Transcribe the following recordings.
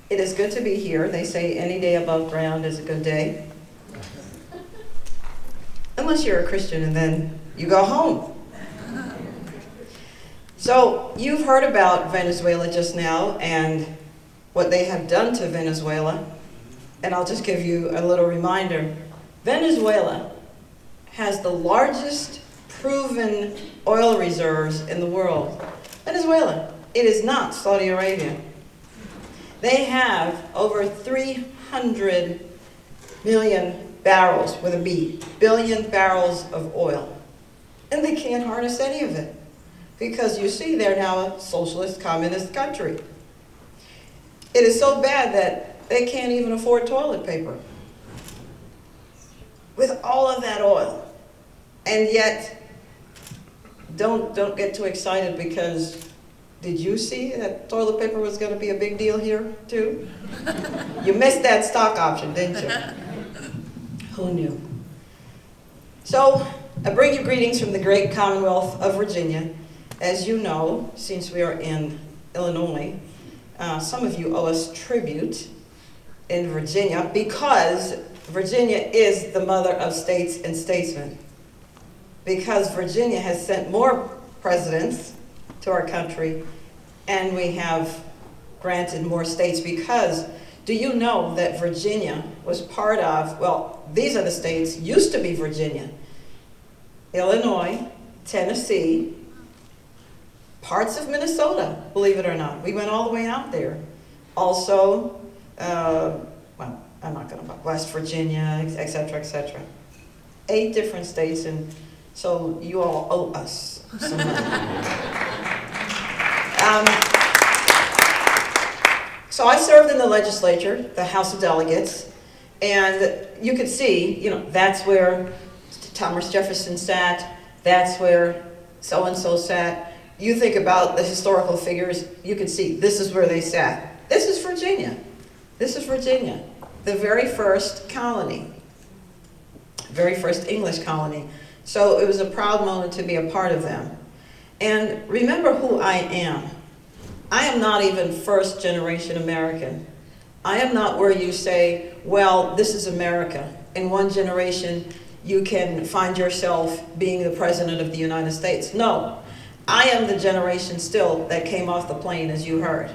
It is good to be here. They say any day above ground is a good day. Unless you're a Christian and then you go home. So you've heard about Venezuela just now and what they have done to Venezuela. And I'll just give you a little reminder. Venezuela has the largest proven oil reserves in the world. Venezuela. It is not Saudi Arabia. They have over 300 million barrels, with a B, billion barrels of oil. And they can't harness any of it. Because you see, they're now a socialist communist country. It is so bad that they can't even afford toilet paper with all of that oil. And yet, don't get too excited, because did you see that toilet paper was going to be a big deal here too? You missed that stock option, didn't you? Who knew? So I bring you greetings from the great Commonwealth of Virginia. As you know, since we are in Illinois, some of you owe us tribute in Virginia, because Virginia is the mother of states and statesmen. Because Virginia has sent more presidents to our country, and we have granted more states. Because do you know that Virginia was part of, well, these are the states, used to be Virginia: Illinois, Tennessee, parts of Minnesota, believe it or not. We went all the way out there. Also, well, I'm not going to, West Virginia, et cetera, et cetera. 8 different states, and so you all owe us some money. So I served in the legislature, the House of Delegates, and you could see, you know, that's where Thomas Jefferson sat, that's where so-and-so sat. You think about the historical figures, you can see this is where they sat. This is Virginia. This is Virginia, the very first colony, very first English colony. So it was a proud moment to be a part of them. And remember who I am. I am not even first generation American. I am not where you say, well, this is America. In one generation, you can find yourself being the president of the United States. No. I am the generation still that came off the plane, as you heard.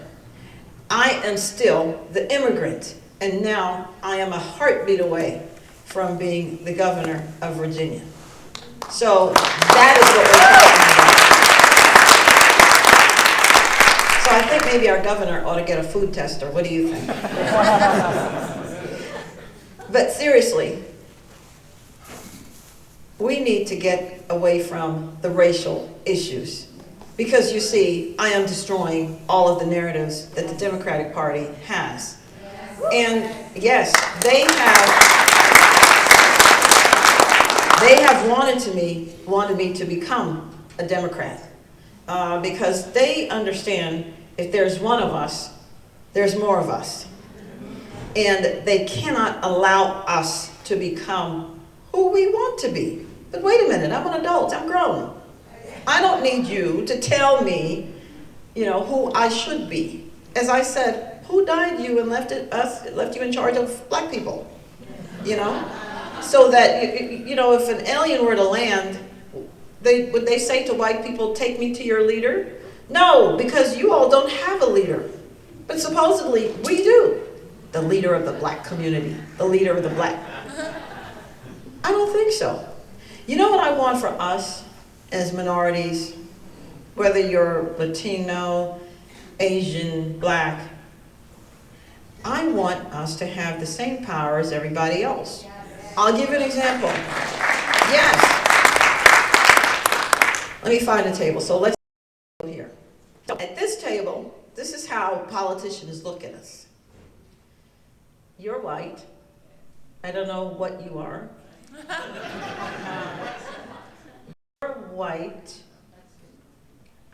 I am still the immigrant, and now I am a heartbeat away from being the governor of Virginia. So that is what we're talking about. So I think maybe our governor ought to get a food tester. What do you think? But seriously, we need to get away from the racial issues, because you see, I am destroying all of the narratives that the Democratic Party has. And yes, they have wanted me to become a Democrat, because they understand if there's one of us, there's more of us. And they cannot allow us to become who we want to be. But wait a minute, I'm an adult, I'm grown. I don't need you to tell me, you know, who I should be. As I said, who died you and left you in charge of black people? You know? So that, you know, if an alien were to land, would they say to white people, take me to your leader? No, because you all don't have a leader. But supposedly, we do. The leader of the black community, the leader of the black. I don't think so. You know what I want for us as minorities, whether you're Latino, Asian, black, I want us to have the same power as everybody else. I'll give you an example. Yes. Let me find a table. So let's here. So at this table, this is how politicians look at us. You're white. I don't know what you are. You're white.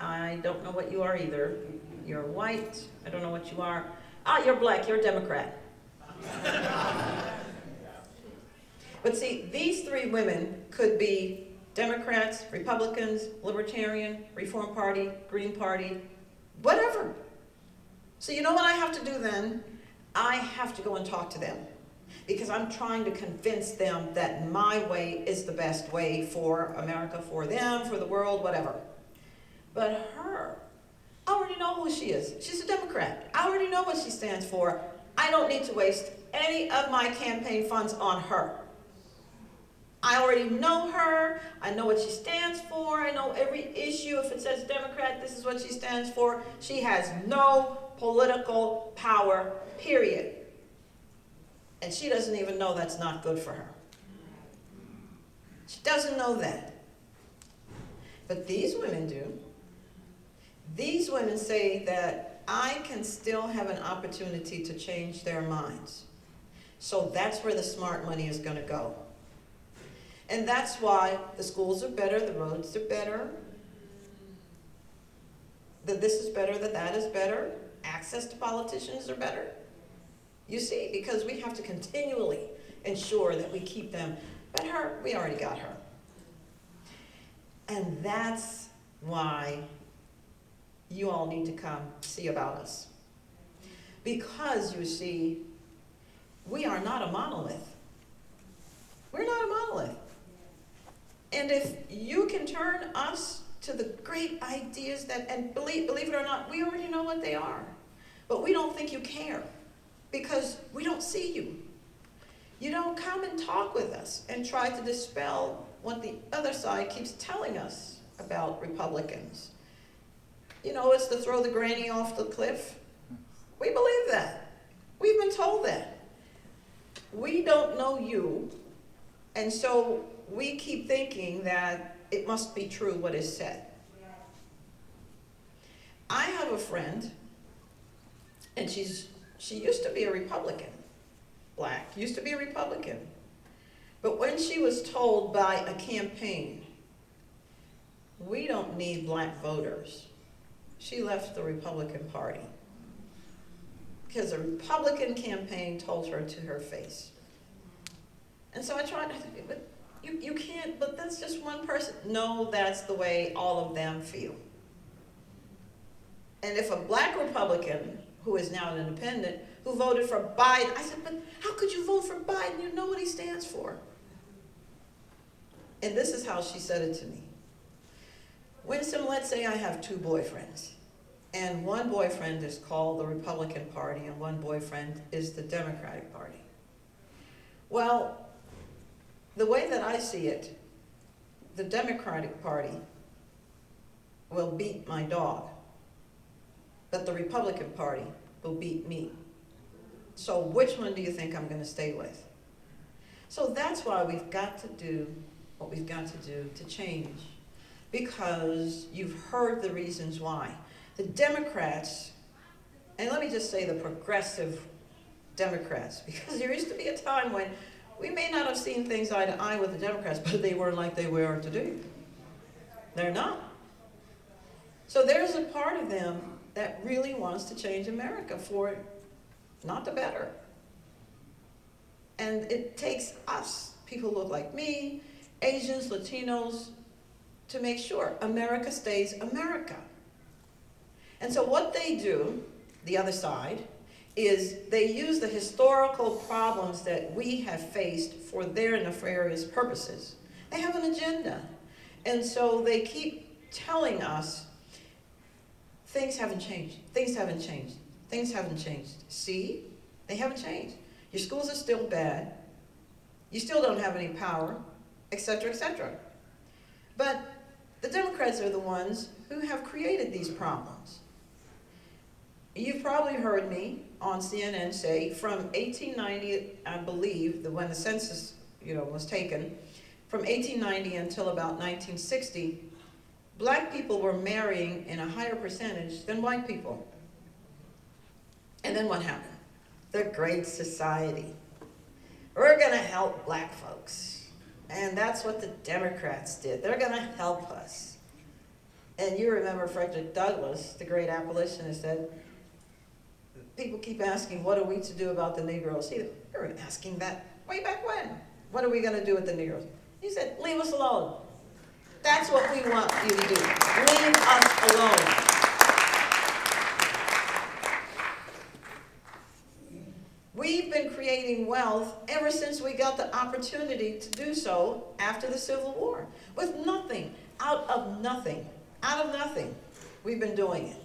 I don't know what you are either. You're white. I don't know what you are. Ah, you're black. You're a Democrat. But see, these 3 women could be Democrats, Republicans, Libertarian, Reform Party, Green Party, whatever. So you know what I have to do then? I have to go and talk to them because I'm trying to convince them that my way is the best way for America, for them, for the world, whatever. But her, I already know who she is. She's a Democrat. I already know what she stands for. I don't need to waste any of my campaign funds on her. I already know her. I know what she stands for. I know every issue. If it says Democrat, this is what she stands for. She has no political power, period. And she doesn't even know that's not good for her. She doesn't know that. But these women do. These women say that I can still have an opportunity to change their minds. So that's where the smart money is going to go. And that's why the schools are better, the roads are better, that this is better, that is better, access to politicians are better. You see, because we have to continually ensure that we keep them. But her, we already got her. And that's why you all need to come see about us. Because, you see, we are not a monolith. We're not a monolith. And if you can turn us to the great ideas that, and believe it or not, we already know what they are. But we don't think you care because we don't see you. You don't come and talk with us and try to dispel what the other side keeps telling us about Republicans. You know, it's to throw the granny off the cliff. We believe that. We've been told that. We don't know you, and so we keep thinking that it must be true what is said. I have a friend, and she used to be a Republican, black, used to be a Republican. But when she was told by a campaign, we don't need black voters, she left the Republican Party. Because a Republican campaign told her to her face. And so I tried to think, but you can't, but that's just one person. No, that's the way all of them feel. And if a black Republican, who is now an independent, who voted for Biden, I said, but how could you vote for Biden? You know what he stands for. And this is how she said it to me. Winsome, let's say I have two boyfriends. And one boyfriend is called the Republican Party and one boyfriend is the Democratic Party. Well, the way that I see it, the Democratic Party will beat my dog, but the Republican Party will beat me. So which one do you think I'm going to stay with? So that's why we've got to do what we've got to do to change, because you've heard the reasons why. The Democrats, and let me just say the progressive Democrats, because there used to be a time when we may not have seen things eye to eye with the Democrats, but they weren't like they were today. They're not. So there's a part of them that really wants to change America for not the better. And it takes us, people who look like me, Asians, Latinos, to make sure America stays America. And so what they do, the other side, is they use the historical problems that we have faced for their nefarious purposes. They have an agenda. And so they keep telling us, things haven't changed, things haven't changed, things haven't changed. See, they haven't changed. Your schools are still bad. You still don't have any power, etc., etc. But the Democrats are the ones who have created these problems. You've probably heard me on CNN say from 1890, I believe, when the census, was taken, from 1890 until about 1960, black people were marrying in a higher percentage than white people. And then what happened? The Great Society. We're going to help black folks. And that's what the Democrats did. They're going to help us. And you remember Frederick Douglass, the great abolitionist, said, people keep asking, what are we to do about the Negroes? They were asking that way back when. What are we going to do with the Negroes? He said, leave us alone. That's what we want you to do. Leave us alone. We've been creating wealth ever since we got the opportunity to do so after the Civil War. With nothing, out of nothing, we've been doing it.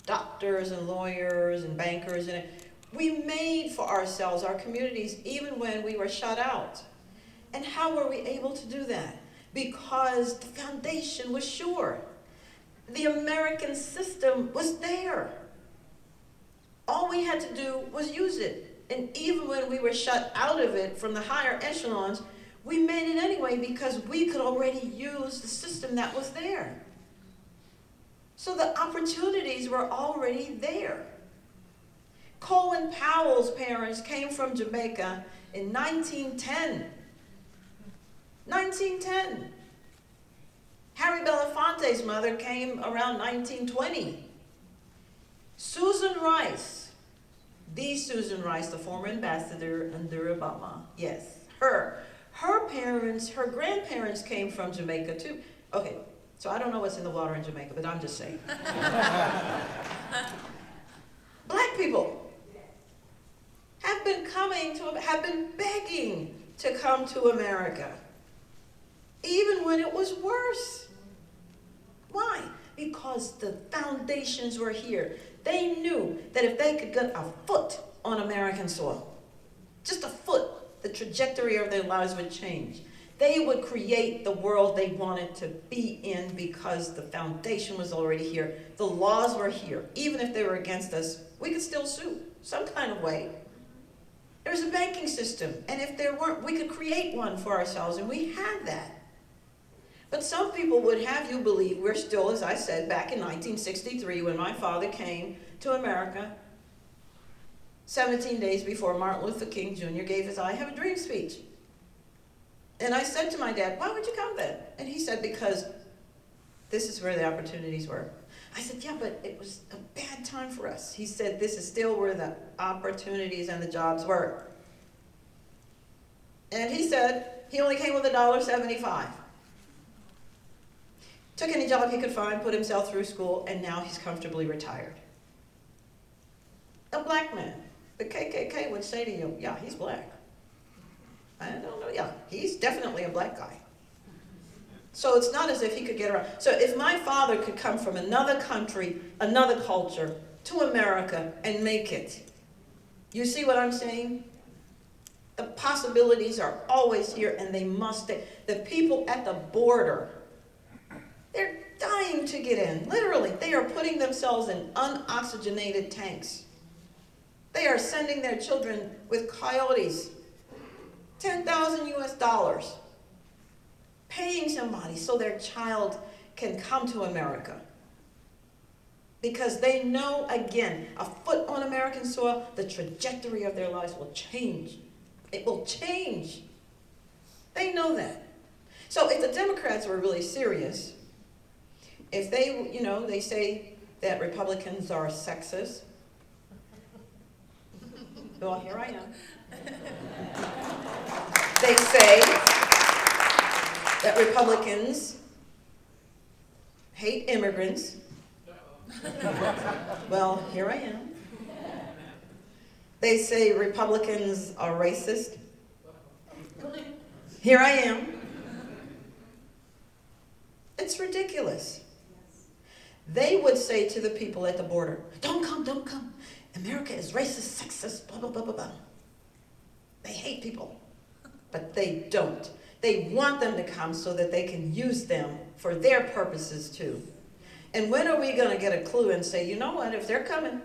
Doctors and lawyers and bankers, and we made for ourselves, our communities, even when we were shut out. And how were we able to do that? Because the foundation was sure. The American system was there. All we had to do was use it. And even when we were shut out of it from the higher echelons, we made it anyway because we could already use the system that was there. So the opportunities were already there. Colin Powell's parents came from Jamaica in 1910. 1910. Harry Belafonte's mother came around 1920. Susan Rice, the Susan Rice, the former ambassador under Obama, yes, her parents, her grandparents came from Jamaica too. Okay, so I don't know what's in the water in Jamaica, but I'm just saying. Black people have been begging to come to America, even when it was worse. Why? Because the foundations were here. They knew that if they could get a foot on American soil, just a foot, the trajectory of their lives would change. They would create the world they wanted to be in because the foundation was already here. The laws were here. Even if they were against us, we could still sue some kind of way. There's a banking system, and if there weren't, we could create one for ourselves, and we had that. But some people would have you believe we're still, as I said, back in 1963 when my father came to America, 17 days before Martin Luther King Jr. gave his I Have a Dream speech. And I said to my dad, why would you come then? And he said, because this is where the opportunities were. I said, yeah, but it was a bad time for us. He said, this is still where the opportunities and the jobs were. And he said he only came with $1.75. Took any job he could find, put himself through school, and now he's comfortably retired. A black man. The KKK would say to you, yeah, he's black. I don't know, yeah, he's definitely a black guy. So it's not as if he could get around. So if my father could come from another country, another culture, to America and make it, you see what I'm saying? The possibilities are always here, and they must stay. The people at the border, they're dying to get in. Literally, they are putting themselves in unoxygenated tanks. They are sending their children with coyotes, $10,000 US, paying somebody so their child can come to America. Because they know, again, a foot on American soil, the trajectory of their lives will change. It will change. They know that. So if the Democrats were really serious, if they, they say that Republicans are sexist. Well, here I am. They say that Republicans hate immigrants. Well, here I am. They say Republicans are racist. Here I am. It's ridiculous. They would say to the people at the border, don't come, don't come. America is racist, sexist, blah, blah, blah, blah, blah. They hate people, but they don't. They want them to come so that they can use them for their purposes too. And when are we going to get a clue and say, you know what, if they're coming,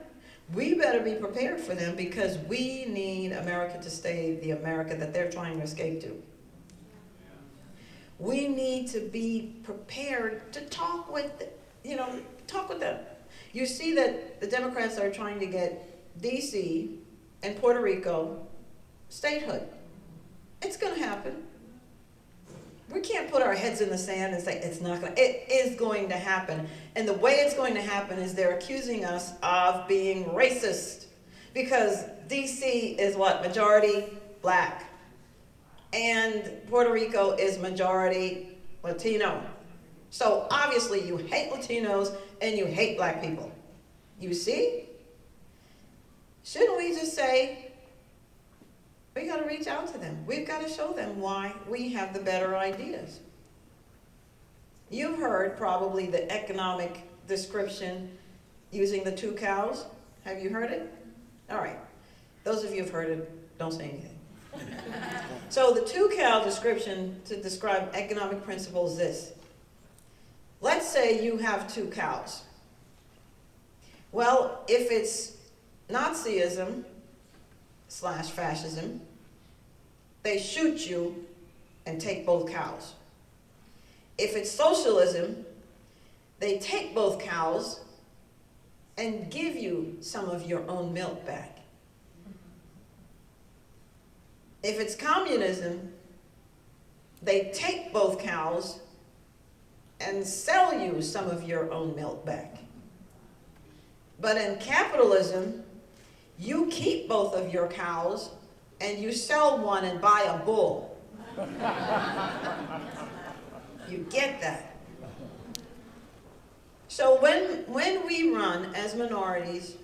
we better be prepared for them because we need America to stay the America that they're trying to escape to. We need to be prepared to talk with them. You see that the Democrats are trying to get D.C. and Puerto Rico statehood. It's going to happen. We can't put our heads in the sand and say it's not going to. It is going to happen. And the way it's going to happen is they're accusing us of being racist because D.C. is what? Majority black. And Puerto Rico is majority Latino. So obviously you hate Latinos and you hate black people. You see? Shouldn't we just say, we got to reach out to them. We've got to show them why we have the better ideas. You've heard probably the economic description using the 2 cows. Have you heard it? All right. Those of you who've heard it, don't say anything. So the 2 cow description to describe economic principles is this. Let's say you have 2 cows. Well, if it's Nazism / fascism, they shoot you and take both cows. If it's socialism, they take both cows and give you some of your own milk back. If it's communism, they take both cows and sell you some of your own milk back. But in capitalism, you keep both of your cows and you sell one and buy a bull. You get that? So when we run as minorities,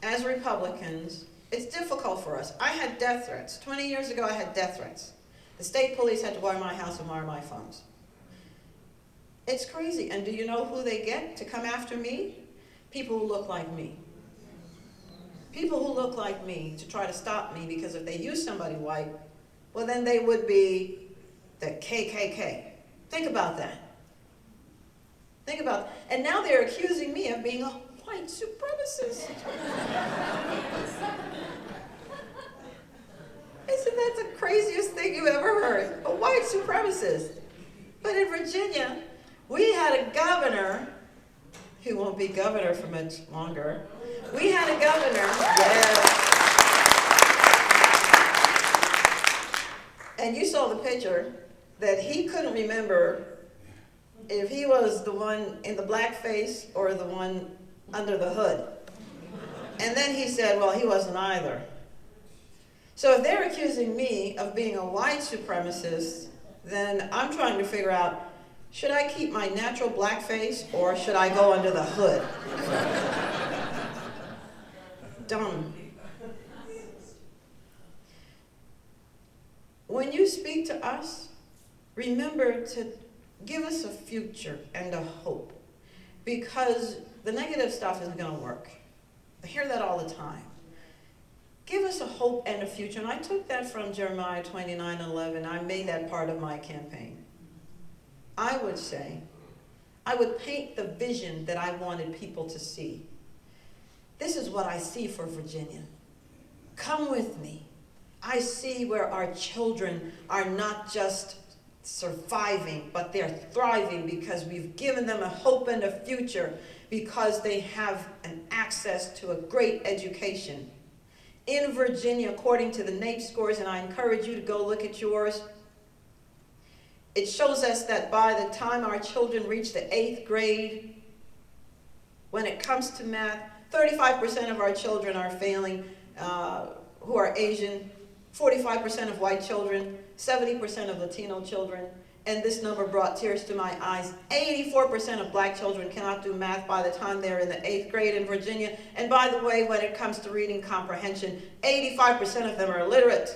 as Republicans, it's difficult for us. I had death threats. 20 years ago, I had death threats. The state police had to wire my house and wire my phones. It's crazy. And do you know who they get to come after me? People who look like me. People who look like me to try to stop me, because if they use somebody white, well, then they would be the KKK. Think about that. Think about, and now they're accusing me of being a white supremacist. Isn't that the craziest thing you ever heard? A white supremacist. But in Virginia, we had a governor, who won't be governor for much longer. We had a governor, yes. And you saw the picture that he couldn't remember if he was the one in the blackface or the one under the hood. And then he said, well, he wasn't either. So if they're accusing me of being a white supremacist, then I'm trying to figure out, should I keep my natural blackface or should I go under the hood? Dumb. When you speak to us, remember to give us a future and a hope, because the negative stuff isn't going to work. I hear that all the time. Give us a hope and a future. And I took that from Jeremiah 29:11. I made that part of my campaign. I would say, I would paint the vision that I wanted people to see. This is what I see for Virginia. Come with me. I see where our children are not just surviving, but they're thriving because we've given them a hope and a future, because they have an access to a great education. In Virginia, according to the NAEP scores, and I encourage you to go look at yours, it shows us that by the time our children reach the 8th grade, when it comes to math, 35% of our children are failing who are Asian, 45% of white children, 70% of Latino children, and this number brought tears to my eyes. 84% of black children cannot do math by the time they're in the 8th grade in Virginia. And by the way, when it comes to reading comprehension, 85% of them are illiterate.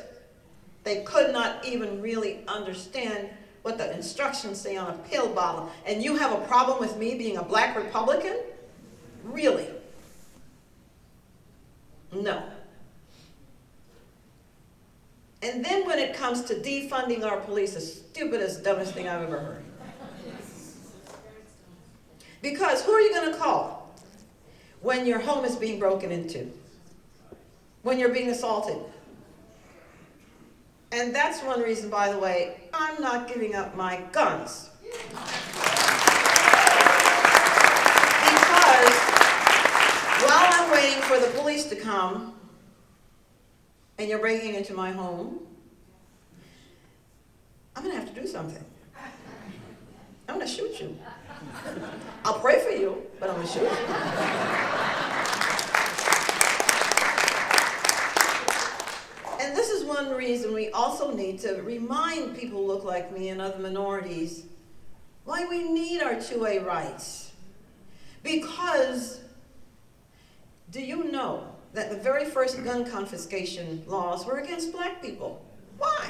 They could not even really understand what the instructions say on a pill bottle. And you have a problem with me being a black Republican? Really? No. And then when it comes to defunding our police, the stupidest, dumbest thing I've ever heard. Because who are you going to call when your home is being broken into? When you're being assaulted? And that's one reason, by the way, I'm not giving up my guns. Because while I'm waiting for the police to come, and you're breaking into my home, I'm going to have to do something. I'm going to shoot you. I'll pray for you, but I'm going to shoot you. And this is one reason we also need to remind people who look like me and other minorities why we need our 2A rights. Because Do you know that the very first gun confiscation laws were against black people? Why?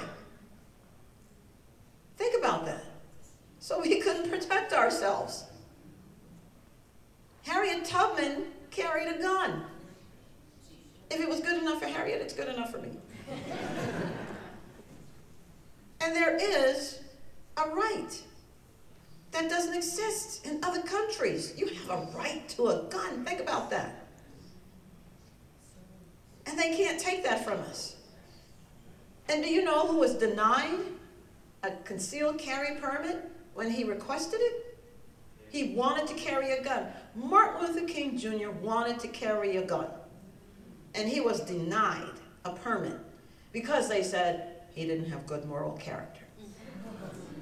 Think about that. So we couldn't protect ourselves. Harriet Tubman carried a gun. If it was good enough for Harriet, it's good enough for me. And there is a right that doesn't exist in other countries. You have a right to a gun. Think about that. And they can't take that from us. And do you know who was denied a concealed carry permit when he requested it? He wanted to carry a gun. Martin Luther King Jr. wanted to carry a gun. And he was denied a permit because they said he didn't have good moral character.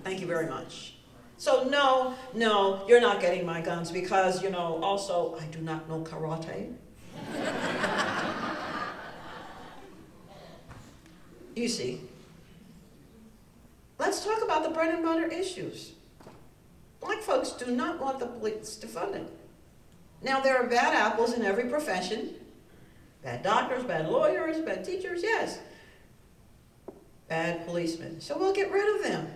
Thank you very much. So no, you're not getting my guns because, also I do not know karate. You see, let's talk about the bread and butter issues. Black folks do not want the police to fund it. Now, there are bad apples in every profession. Bad doctors, bad lawyers, bad teachers, yes. Bad policemen. So we'll get rid of them.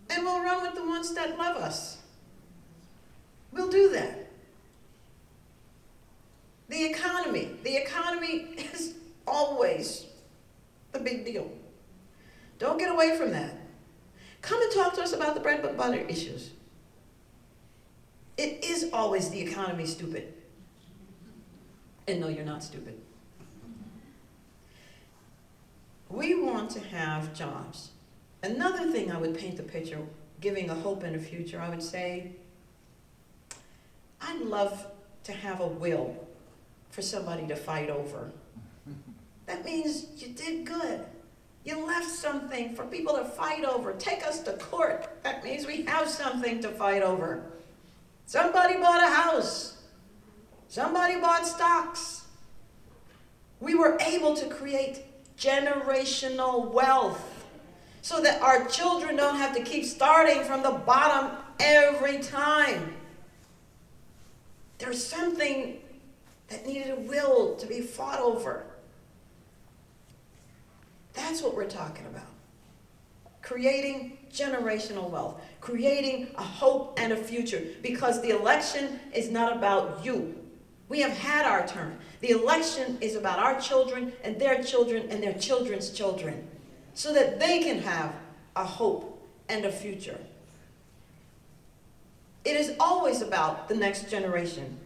And we'll run with the ones that love us. We'll do that. The economy is always the big deal. Don't get away from that. Come and talk to us about the bread and butter issues. It is always the economy, stupid. And no, you're not stupid. We want to have jobs. Another thing I would paint the picture, giving a hope and a future, I would say, I'd love to have a will for somebody to fight over. That means you did good. You left something for people to fight over. Take us to court. That means we have something to fight over. Somebody bought a house. Somebody bought stocks. We were able to create generational wealth so that our children don't have to keep starting from the bottom every time. There's something that needed a will to be fought over. That's what we're talking about. Creating generational wealth, creating a hope and a future, because the election is not about you. We have had our turn. The election is about our children and their children's children, so that they can have a hope and a future. It is always about the next generation.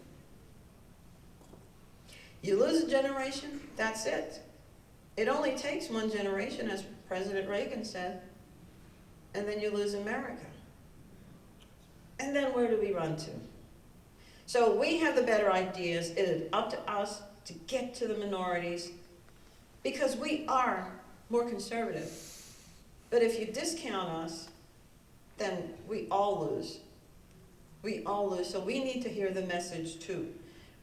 You lose a generation, that's it. It only takes one generation, as President Reagan said, and then you lose America. And then where do we run to? So we have the better ideas. It is up to us to get to the minorities because we are more conservative. But if you discount us, then we all lose. We all lose. So we need to hear the message too.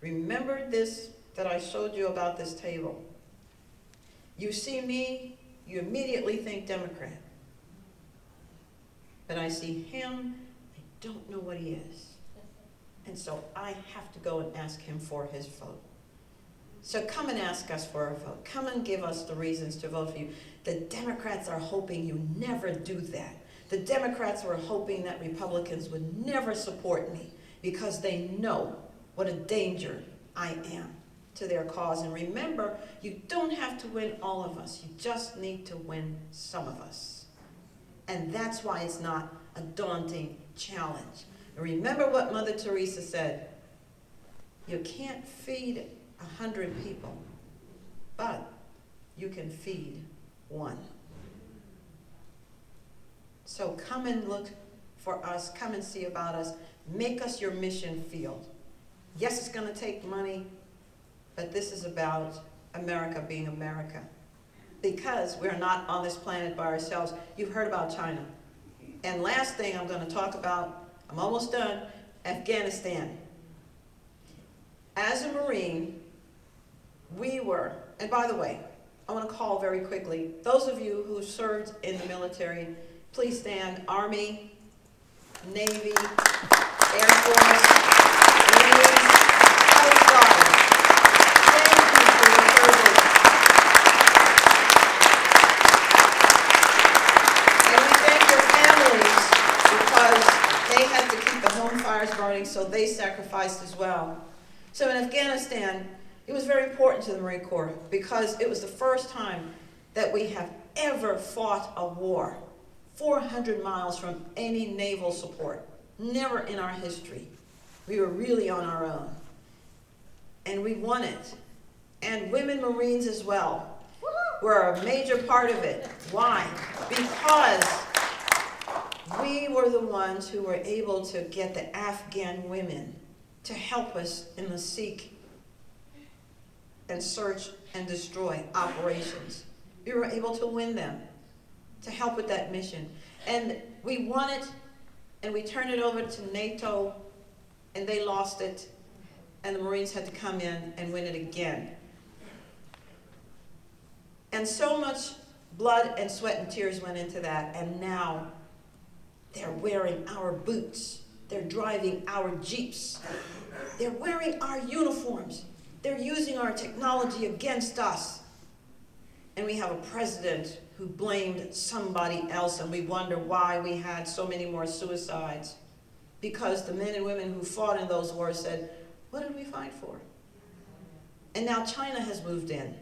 Remember this that I showed you about this table. You see me, you immediately think Democrat. But I see him, I don't know what he is. And so I have to go and ask him for his vote. So come and ask us for our vote. Come and give us the reasons to vote for you. The Democrats are hoping you never do that. The Democrats were hoping that Republicans would never support me because they know what a danger I am to their cause. And remember, you don't have to win all of us. You just need to win some of us. And that's why it's not a daunting challenge. And remember what Mother Teresa said. You can't feed 100 people, but you can feed one. So come and look for us. Come and see about us. Make us your mission field. Yes, it's going to take money, but this is about America being America. Because we're not on this planet by ourselves. You've heard about China. And last thing I'm going to talk about, I'm almost done, Afghanistan. As a Marine, we were, and by the way, I want to call very quickly, those of you who served in the military, please stand. Army, Navy, Air Force, Marines, Coast Guard. sacrificed as well. So in Afghanistan, it was very important to the Marine Corps because it was the first time that we have ever fought a war 400 miles from any naval support. Never in our history. We were really on our own. And we won it. And women Marines as well were a major part of it. Why? Because we were the ones who were able to get the Afghan women to help us in the seek and search and destroy operations. We were able to win them, to help with that mission. And we won it, and we turned it over to NATO, and they lost it, and the Marines had to come in and win it again. And so much blood and sweat and tears went into that, and now they're wearing our boots. They're driving our Jeeps. They're wearing our uniforms. They're using our technology against us. And we have a president who blamed somebody else, and we wonder why we had so many more suicides. Because the men and women who fought in those wars said, what did we fight for? And now China has moved in.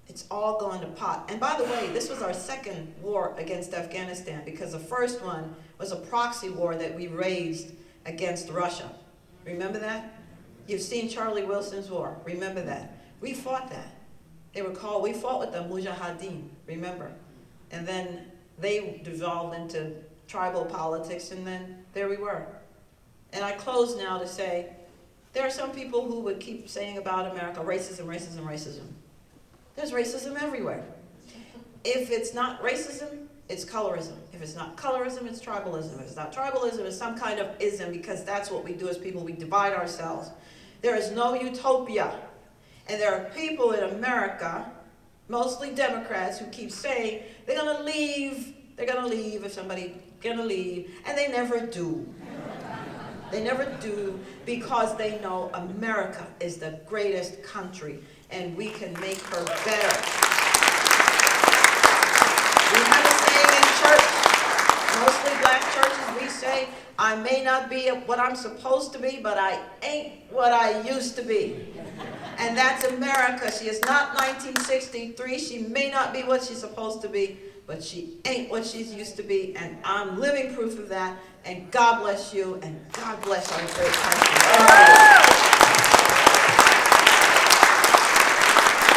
It's all gone to pot. And by the way, this was our second war against Afghanistan, because the first one was a proxy war that we raised against Russia. Remember that? You've seen Charlie Wilson's war. Remember that? We fought that. We fought with the Mujahideen, remember? And then they devolved into tribal politics, and then there we were. And I close now to say, there are some people who would keep saying about America, racism, racism, racism. There's racism everywhere. If it's not racism, it's colorism. If it's not colorism, it's tribalism. If it's not tribalism, it's some kind of ism, because that's what we do as people. We divide ourselves. There is no utopia. And there are people in America, mostly Democrats, who keep saying they're going to leave if somebody's going to leave, and they never do. They never do, because they know America is the greatest country, and we can make her better. We have a saying in church, mostly black churches, we say, I may not be what I'm supposed to be, but I ain't what I used to be. And that's America. She is not 1963. She may not be what she's supposed to be, but she ain't what she's used to be. And I'm living proof of that. And God bless you, and God bless our great country.